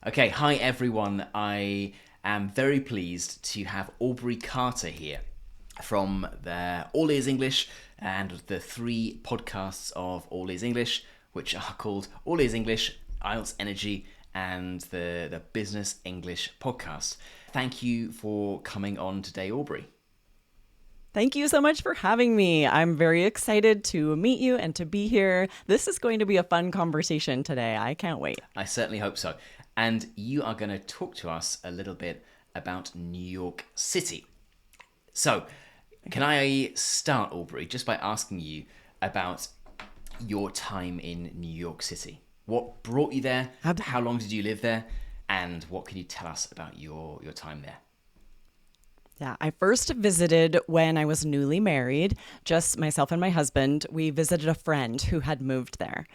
Okay, hi everyone. I am very pleased to have Aubrey Carter here from the All Ears English and the three podcasts of All Ears English, which are called All Ears English, IELTS Energy, and the Business English podcast. Thank you for coming on today, Aubrey. Thank you so much for having me. I'm very excited to meet you and to be here. This is going to be a fun conversation today. I can't wait. I certainly hope so. And you are going to talk to us a little bit about New York City. So, can I start, Aubrey, just by asking you about your time in New York City? What brought you there? How long did you live there? And what can you tell us about your time there? Yeah, I first visited when I was newly married, just myself and my husband. We visited a friend who had moved there,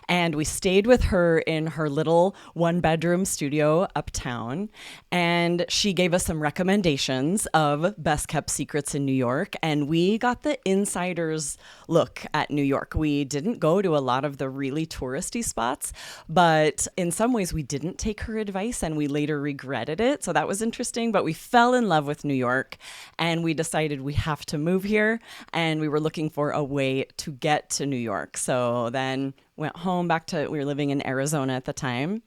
and we stayed with her in her little one-bedroom studio uptown, and she gave us some recommendations of best-kept secrets in New York, and we got the insider's look at New York. We didn't go to a lot of the really touristy spots, but in some ways we didn't take her advice, and we later regretted it, so that was interesting, but we fell in love with New York. And we decided we have to move here, and we were looking for a way to get to New York. So then went home we were living in Arizona at the time,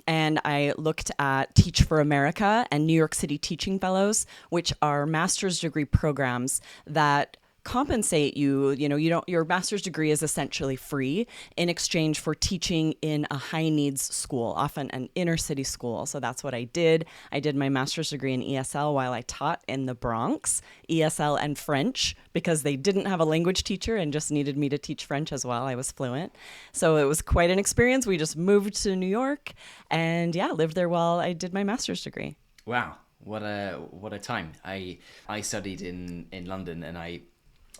and I looked at Teach for America and New York City Teaching Fellows, which are master's degree programs that compensate you. Your master's degree is essentially free in exchange for teaching in a high needs school, often an inner city school. So that's what I did. I did my master's degree in ESL while I taught in the Bronx, ESL and French, because they didn't have a language teacher and just needed me to teach French as well. I was fluent. So it was quite an experience. We just moved to New York and lived there while I did my master's degree. Wow, what a time. I studied in London, and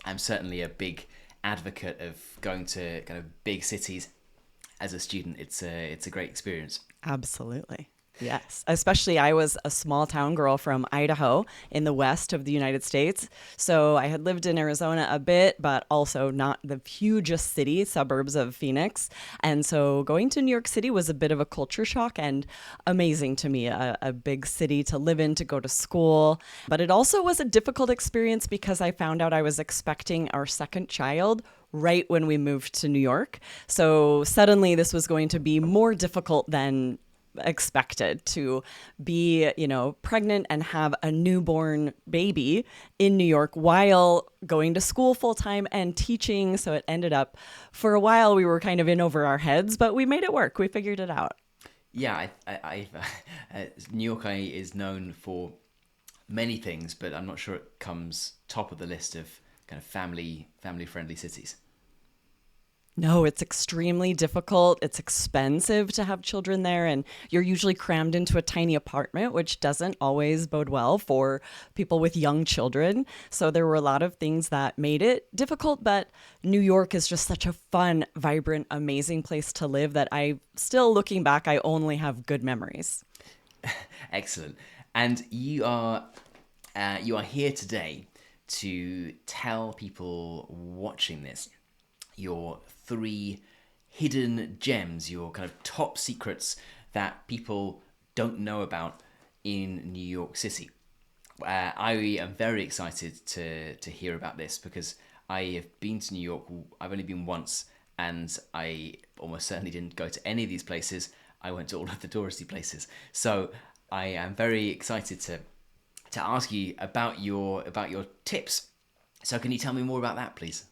I'm certainly a big advocate of going to kind of big cities as a student. It's a great experience. Absolutely. Yes. Especially I was a small town girl from Idaho in the west of the United States. So I had lived in Arizona a bit, but also not the hugest city, suburbs of Phoenix. And so going to New York City was a bit of a culture shock and amazing to me, a big city to live in, to go to school. But it also was a difficult experience because I found out I was expecting our second child right when we moved to New York. So suddenly this was going to be more difficult than expected to be, pregnant and have a newborn baby in New York while going to school full time and teaching. So it ended up, for a while, we were kind of in over our heads, but we made it work. We figured it out. Yeah, New York is known for many things, but I'm not sure it comes top of the list of kind of family friendly cities. No, it's extremely difficult. It's expensive to have children there, and you're usually crammed into a tiny apartment, which doesn't always bode well for people with young children. So there were a lot of things that made it difficult, but New York is just such a fun, vibrant, amazing place to live that looking back, I only have good memories. Excellent. And you are here today to tell people watching this your three hidden gems, your kind of top secrets that people don't know about in New York City. I am very excited to hear about this because I have been to New York. I've only been once, and I almost certainly didn't go to any of these places. I went to all of the touristy places. So I am very excited to ask you about your tips. So can you tell me more about that, please?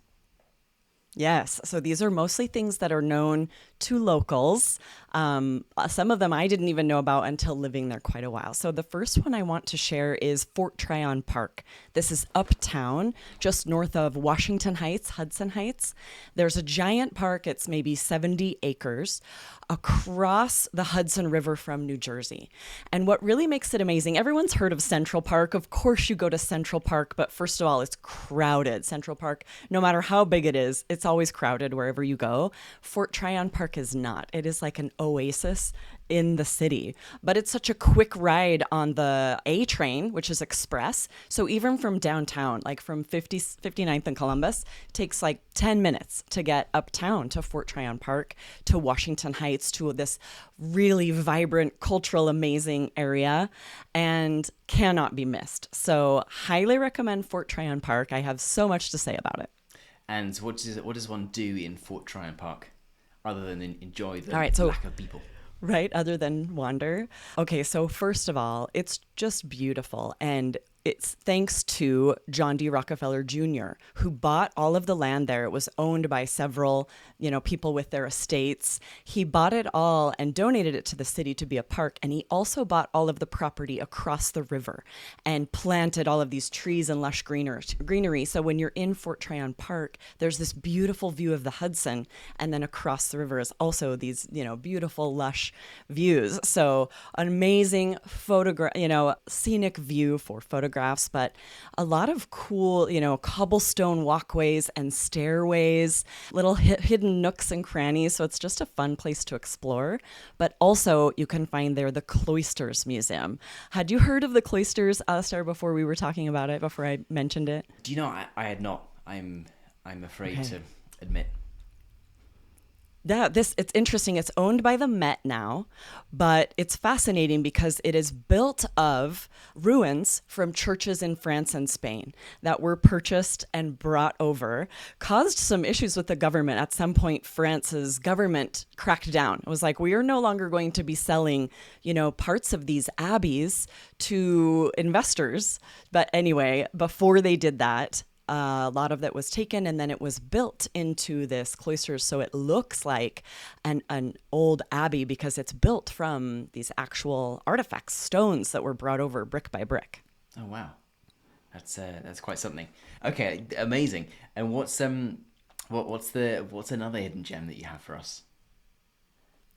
Yes. So these are mostly things that are known to locals. Some of them I didn't even know about until living there quite a while. So the first one I want to share is Fort Tryon Park. This is uptown, just north of Washington Heights, Hudson Heights. There's a giant park. It's maybe 70 acres across the Hudson River from New Jersey. And what really makes it amazing, everyone's heard of Central Park. Of course you go to Central Park, but first of all, it's crowded. Central Park, no matter how big it is, it's always crowded wherever you go. Fort Tryon Park is not. It is like an oasis in the city. But it's such a quick ride on the A train, which is express. So even from downtown, like from 59th and Columbus, takes like 10 minutes to get uptown to Fort Tryon Park, to Washington Heights, to this really vibrant, cultural, amazing area, and cannot be missed. So highly recommend Fort Tryon Park. I have so much to say about it. And what does one do in Fort Tryon Park other than enjoy the All right, so lack of people? Right, other than wander. Okay, so first of all, it's just beautiful. And it's thanks to John D. Rockefeller Jr., who bought all of the land there. It was owned by several, people with their estates. He bought it all and donated it to the city to be a park. And he also bought all of the property across the river and planted all of these trees and lush greenery. So when you're in Fort Tryon Park, there's this beautiful view of the Hudson. And then across the river is also these, beautiful, lush views. So an amazing scenic view for photographs, but a lot of cool, cobblestone walkways and stairways, little hidden nooks and crannies. So it's just a fun place to explore. But also you can find there the Cloisters Museum. Had you heard of the Cloisters, Alistair, before we were talking about it, before I mentioned it? Do you know, I had not. I'm afraid to admit. Yeah, it's interesting. It's owned by the Met now, but it's fascinating because it is built of ruins from churches in France and Spain that were purchased and brought over, caused some issues with the government. At some point, France's government cracked down. It was like, we are no longer going to be selling, parts of these abbeys to investors. But anyway, before they did that, a lot of that was taken, and then it was built into this cloisters, so it looks like an old abbey because it's built from these actual artifacts, stones that were brought over brick by brick. Oh wow, that's quite something. Okay, amazing. And what's another hidden gem that you have for us?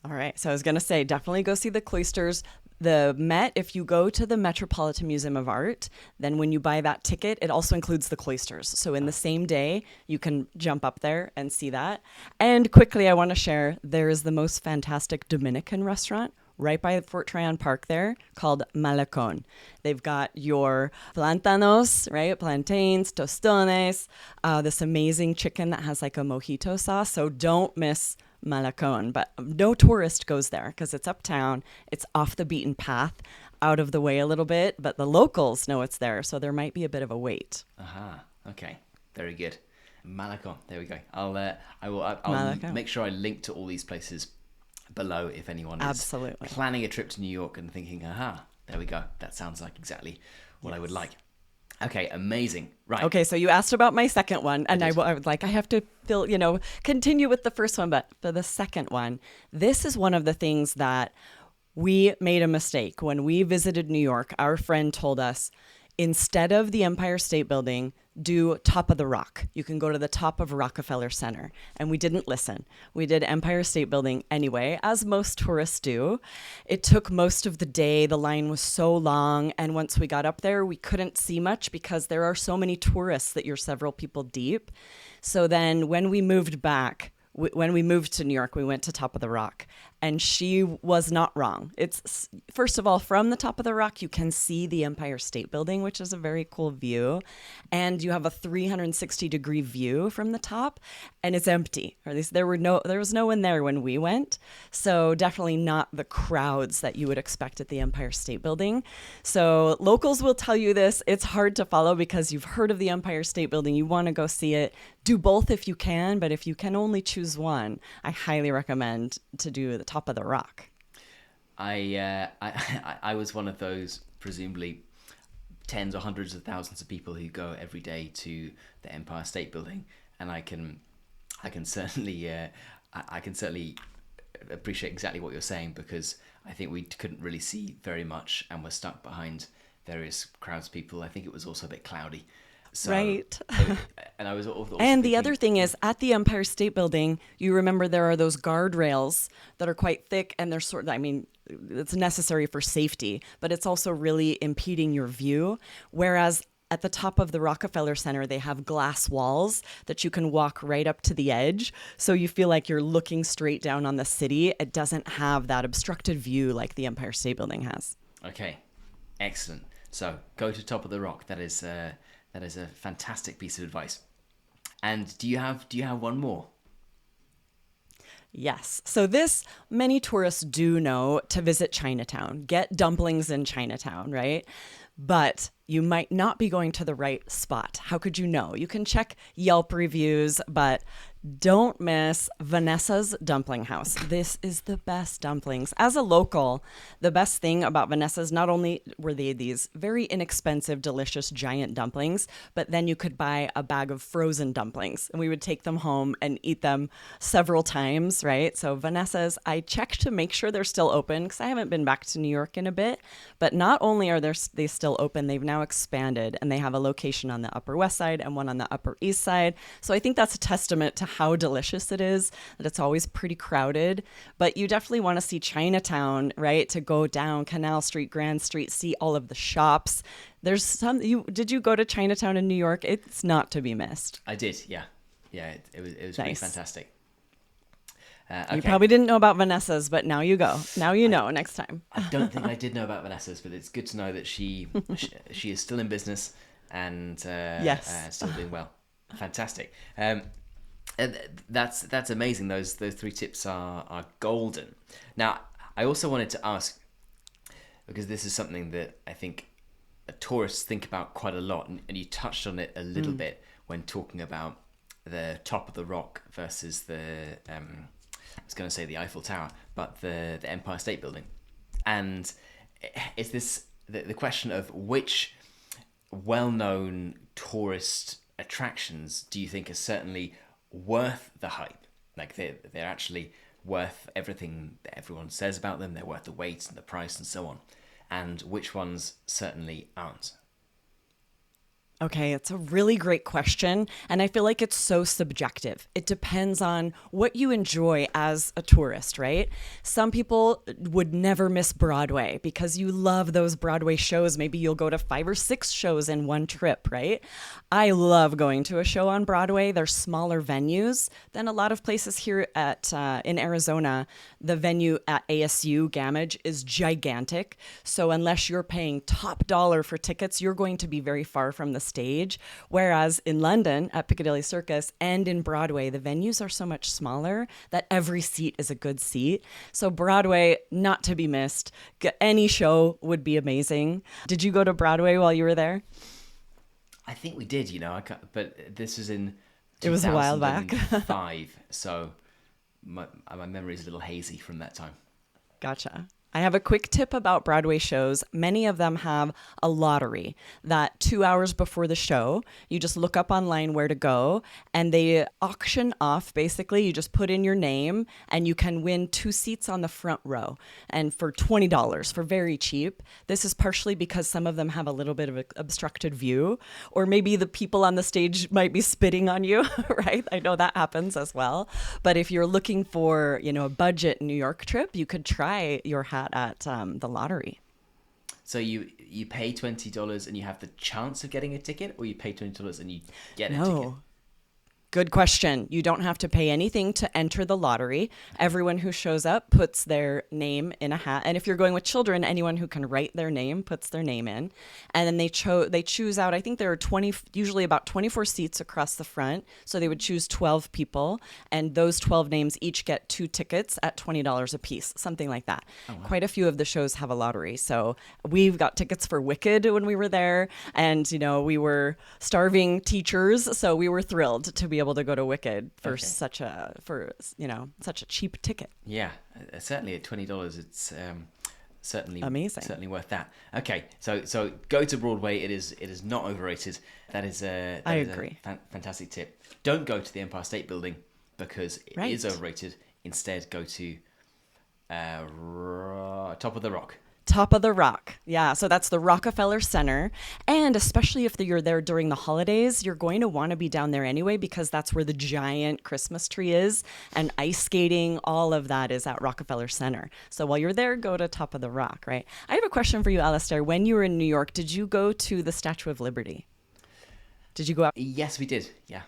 All right, so I was gonna say definitely go see the cloisters. The Met, if you go to the Metropolitan Museum of Art, then when you buy that ticket, it also includes the cloisters. So in the same day, you can jump up there and see that. And quickly, I want to share, there is the most fantastic Dominican restaurant right by Fort Tryon Park there called Malecon. They've got your plantanos, right? Plantains, tostones, this amazing chicken that has like a mojito sauce. So don't miss Malecon, but no tourist goes there because it's uptown. It's off the beaten path, out of the way a little bit, but the locals know it's there, so there might be a bit of a wait. Aha. Okay. Very good. Malecon. There we go. I'll make sure I link to all these places below if anyone is planning a trip to New York and thinking, aha, there we go. That sounds like exactly what I would like. Okay, amazing. Right. Okay, so you asked about my second one, and I was like, I have to continue with the first one, but for the second one, this is one of the things that we made a mistake. When we visited New York, our friend told us, instead of the Empire State Building, do Top of the Rock. You can go to the top of Rockefeller Center. And we didn't listen. We did Empire State Building anyway, as most tourists do. It took most of the day. The line was so long. And once we got up there, we couldn't see much because there are so many tourists that you're several people deep. So then when we moved back, when we moved to New York, we went to Top of the Rock, and she was not wrong. It's, first of all, from the Top of the Rock, you can see the Empire State Building, which is a very cool view. And you have a 360-degree view from the top, and it's empty. Or at least there was no one there when we went. So definitely not the crowds that you would expect at the Empire State Building. So locals will tell you this. It's hard to follow because you've heard of the Empire State Building. You want to go see it. Do both if you can, but if you can only choose one, I highly recommend to do the Top of the Rock. I was one of those presumably tens or hundreds of thousands of people who go every day to the Empire State Building, and I can certainly appreciate exactly what you're saying, because I think we couldn't really see very much and were stuck behind various crowds of people. I think it was also a bit cloudy. So, right. And I was also and the other thing is, at the Empire State Building, you remember there are those guardrails that are quite thick, and they're it's necessary for safety, but it's also really impeding your view. Whereas at the top of the Rockefeller Center, they have glass walls that you can walk right up to the edge. So you feel like you're looking straight down on the city. It doesn't have that obstructed view like the Empire State Building has. Okay, excellent. So go to Top of the Rock. That is a fantastic piece of advice. And do you have one more? Yes. So this, many tourists do know to visit Chinatown. Get dumplings in Chinatown, right? But you might not be going to the right spot. How could you know? You can check Yelp reviews, but don't miss Vanessa's Dumpling House. This is the best dumplings. As a local, the best thing about Vanessa's, not only were they these very inexpensive, delicious, giant dumplings, but then you could buy a bag of frozen dumplings and we would take them home and eat them several times, right? So Vanessa's, I checked to make sure they're still open because I haven't been back to New York in a bit, but not only are they still open, they've now expanded and they have a location on the Upper West Side and one on the Upper East Side. So I think that's a testament to how delicious it is, that it's always pretty crowded, but you definitely want to see Chinatown, right? To go down Canal Street, Grand Street, see all of the shops. There's some, did you go to Chinatown in New York? It's not to be missed. I did, yeah. Yeah, it was nice. Pretty fantastic. Okay. You probably didn't know about Vanessa's, but now you go. Now you know next time. I don't think I did know about Vanessa's, but it's good to know that she is still in business and still doing well. Fantastic. And that's amazing. Those three tips are golden. Now, I also wanted to ask, because this is something that I think tourists think about quite a lot, and you touched on it a little bit when talking about the Top of the Rock versus the I was going to say the Eiffel Tower, but the Empire State Building. And it's this the question of which well-known tourist attractions do you think are certainly worth the hype? Like they're actually worth everything that everyone says about them. They're worth the wait and the price and so on. And which ones certainly aren't? Okay, it's a really great question, and I feel like it's so subjective. It depends on what you enjoy as a tourist, right? Some people would never miss Broadway because you love those Broadway shows. Maybe you'll go to 5 or 6 shows in one trip, right? I love going to a show on Broadway. They're smaller venues than a lot of places here in Arizona. The venue at ASU, Gamage, is gigantic. So unless you're paying top dollar for tickets, you're going to be very far from the stage. Whereas in London at Piccadilly Circus and in Broadway, the venues are so much smaller that every seat is a good seat. So Broadway, not to be missed. Any show would be amazing. Did you go to Broadway while you were there? I think we did, but this was in 2005, it was a while back. So my memory is a little hazy from that time. Gotcha. I have a quick tip about Broadway shows. Many of them have a lottery that 2 hours before the show, you just look up online where to go and they auction off. Basically, you just put in your name and you can win 2 seats on the front row and for $20 for very cheap. This is partially because some of them have a little bit of an obstructed view, or maybe the people on the stage might be spitting on you, right? I know that happens as well. But if you're looking for, a budget New York trip, you could try your hat at the lottery. So you pay $20 and you have the chance of getting a ticket, or you pay $20 and you get a ticket? Good question. You don't have to pay anything to enter the lottery. Everyone who shows up puts their name in a hat. And if you're going with children, anyone who can write their name puts their name in. And then they choose out, I think there are usually about 24 seats across the front. So they would choose 12 people. And those 12 names each get 2 tickets at $20 a piece, something like that. Oh, wow. Quite a few of the shows have a lottery. So we've got tickets for Wicked when we were there. And, we were starving teachers. So we were thrilled to be able to go to Wicked for such a cheap ticket. Yeah, certainly at $20, it's certainly amazing, certainly worth that. Okay, so go to Broadway. It is not overrated. That is a fantastic tip. Don't go to the Empire State Building because it is overrated. Instead, go to Top of the Rock. Top of the Rock. Yeah, so that's the Rockefeller Center. And especially if you're there during the holidays, you're going to want to be down there anyway because that's where the giant Christmas tree is. And ice skating, all of that is at Rockefeller Center. So while you're there, go to Top of the Rock, right? I have a question for you, Alistair. When you were in New York, did you go to the Statue of Liberty? Did you go out? Yes, we did. Yeah.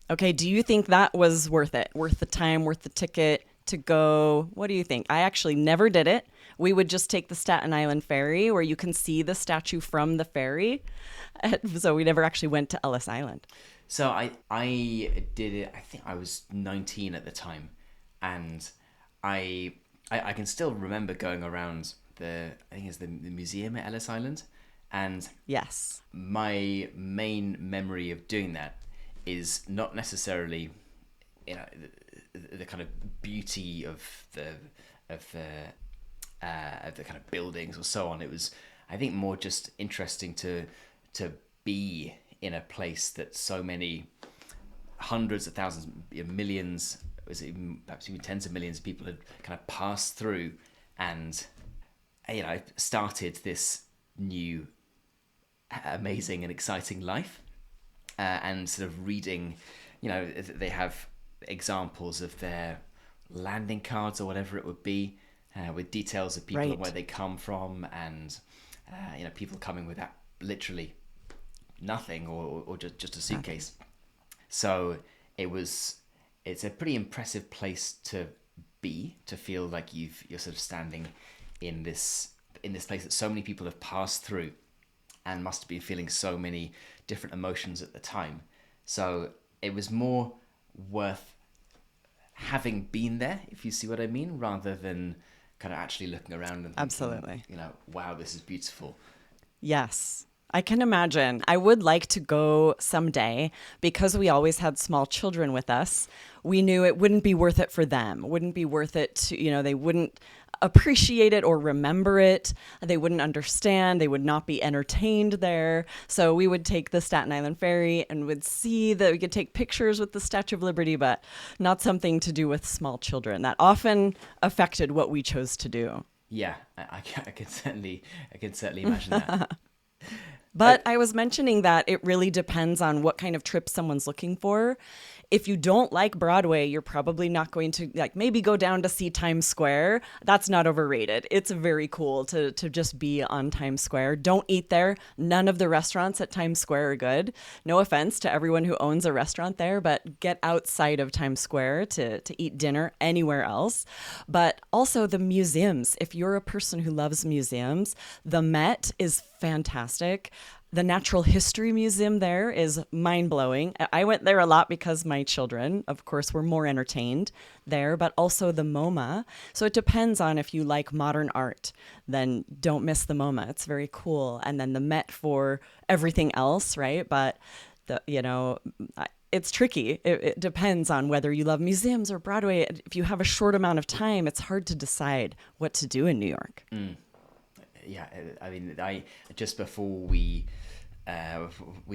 Okay, do you think that was worth it? Worth the time, worth the ticket to go? What do you think? I actually never did it. We would just take the Staten Island ferry where you can see the statue from the ferry. So we never actually went to Ellis Island. So I did it. I think I was 19 at the time, and I can still remember going around I think it's the museum at Ellis Island, and Yes. my main memory of doing that is not necessarily, the kind of beauty of the kind of buildings or so on. It was, I think, more just interesting to be in a place that so many hundreds of thousands, millions, perhaps even tens of millions of people had kind of passed through, and started this new amazing and exciting life. And sort of reading, they have examples of their landing cards or whatever it would be, with details of people and where they come from, and people coming with that literally nothing or just a suitcase. So it's a pretty impressive place to be, to feel like you're sort of standing in this place that so many people have passed through and must have been feeling so many different emotions at the time. So it was more worth having been there, if you see what I mean, rather than kind of actually looking around and thinking, absolutely, wow, this is beautiful. Yes. I can imagine. I would like to go someday because we always had small children with us. We knew it wouldn't be worth it for them. It wouldn't be worth it to, they wouldn't appreciate it or remember it. They wouldn't understand. They would not be entertained there. So we would take the Staten Island ferry and would see that we could take pictures with the Statue of Liberty, but not something to do with small children. That often affected what we chose to do. Yeah, I can certainly imagine that. But I was mentioning that it really depends on what kind of trip someone's looking for. If you don't like Broadway, you're probably not going to maybe go down to see Times Square. That's not overrated. It's very cool to just be on Times Square. Don't eat there. None of the restaurants at Times Square are good. No offense to everyone who owns a restaurant there, but get outside of Times Square to eat dinner anywhere else. But also the museums. If you're a person who loves museums, the Met is fantastic. The Natural History Museum there is mind-blowing. I went there a lot because my children, of course, were more entertained there, but also the MoMA. So it depends on if you like modern art, then don't miss the MoMA. It's very cool. And then the Met for everything else, right? But, it's tricky. It depends on whether you love museums or Broadway. If you have a short amount of time, it's hard to decide what to do in New York. Yeah, I mean, just before we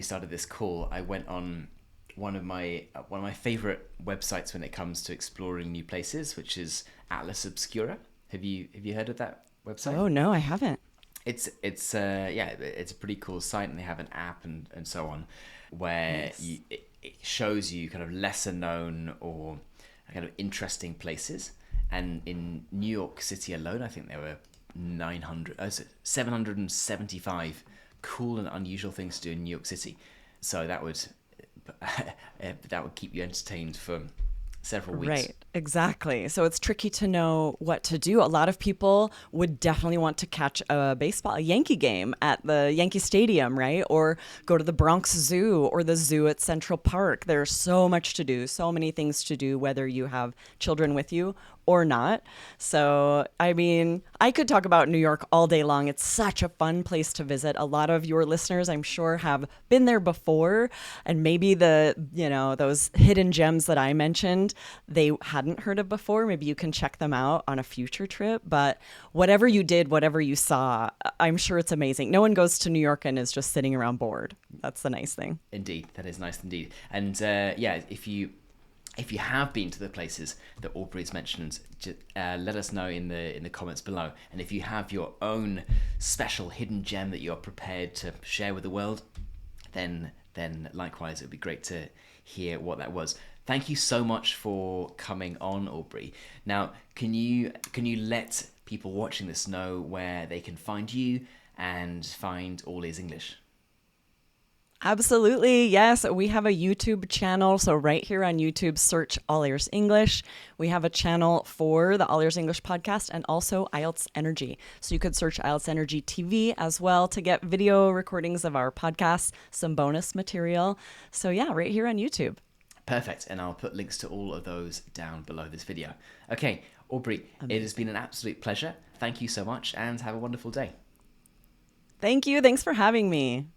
started this call, I went on one of my favorite websites when it comes to exploring new places, which is Atlas Obscura. Have you heard of that website? Oh no, I haven't. It's a pretty cool site, and they have an app and so on, where nice. It shows you kind of lesser known or kind of interesting places. And in New York City alone, I think there were 775 cool and unusual things to do in New York City. So that would keep you entertained for several weeks. Right, exactly. So it's tricky to know what to do. A lot of people would definitely want to catch a Yankee game at the Yankee Stadium, right? Or go to the Bronx Zoo or the zoo at Central Park. There's so much to do, so many things to do, whether you have children with you or not. So, I mean, I could talk about New York all day long. It's such a fun place to visit. A lot of your listeners, I'm sure, have been there before, and maybe those hidden gems that I mentioned, they hadn't heard of before. Maybe you can check them out on a future trip. But whatever you did, whatever you saw, I'm sure it's amazing. No one goes to New York and is just sitting around bored. That's the nice thing. Indeed, that is nice indeed. And if you have been to the places that Aubrey's mentioned, let us know in the comments below. And if you have your own special hidden gem that you're prepared to share with the world, then likewise, it would be great to hear what that was. Thank you so much for coming on, Aubrey. Now, can you let people watching this know where they can find you and find All Ears English? Absolutely. Yes. We have a YouTube channel. So, right here on YouTube, search All Ears English. We have a channel for the All Ears English podcast and also IELTS Energy. So, you could search IELTS Energy TV as well to get video recordings of our podcasts, some bonus material. So, yeah, right here on YouTube. Perfect. And I'll put links to all of those down below this video. Okay, Aubrey, It has been an absolute pleasure. Thank you so much and have a wonderful day. Thank you. Thanks for having me.